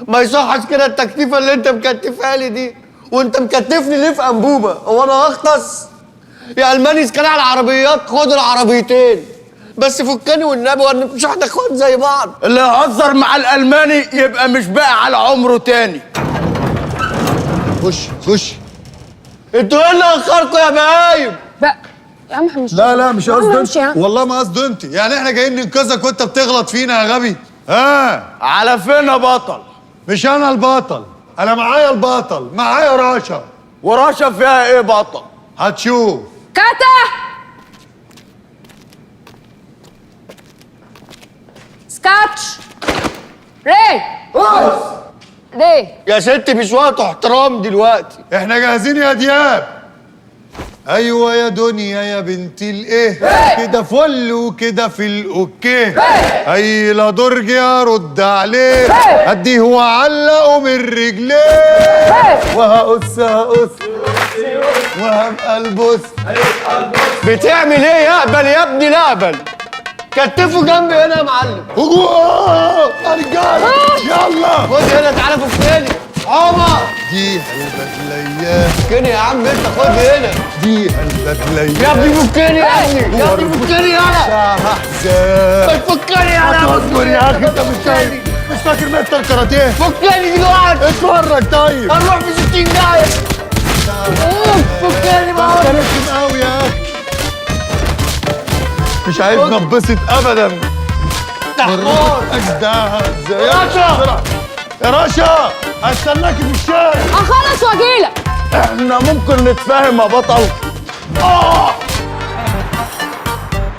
ما يصحش كده التكتيفه اللي انت مكتفها لي دي. وانت مكتفني ليه في انبوبه؟ هو انا هختص؟ يا الماني إذا كان على العربيات خد العربيتين بس فكني والنبي، وانا مش احنا اخوات زي بعض. اللي يهزر مع الالماني يبقى مش باقي على عمره تاني. خش. انتوا ايه اللي اخركم يا بهايم؟ بقى يا عم احنا مش لا مش قصدي مش يعني. والله ما قصدي انت، يعني احنا جايين ننقذك وانت بتغلط فينا يا غبي. على فين يا بطل؟ مش انا البطل، انا معايا البطل، معايا راشا. وراشا فيها ايه بطل؟ هتشوف. كاتا سكاتش ري ري يا ستي مش وقت احترام دلوقتي. احنا جاهزين يا دياب. ايوه يا دنيا يا بنت الايه، كده فل وكده في الاوكيه. اي لا درج ارد عليه، اديه وعلقه من رجليه. وهقص وهبقى البص. بتعمل ايه يا اقبل يا ابني؟ لا اقبل. كتفوا جنبي هنا يا معلم. يا رجاله يلا خد هنا تعالى فكني. عمر دي البدليات. فكني يا عم انت، خد هنا. دي البدليات يا ابني فكني يا ابني، يا ابني فكني يالا. احزان فكني يالا. اصبر يا اخي، انت مش فاكر مستر كاراتيه؟ فكني دلوقتي. اتفرج طيب. هنروح في 60 داهية. فكني بقى. انت رخم قوي يا اخي، مش عايز نبسط ابدا. تحمار اجدع ازاي يا راشا. يا راشا، هستناك في الشارع. اخلص واجيلك. احنا ممكن نتفاهم يا بطل؟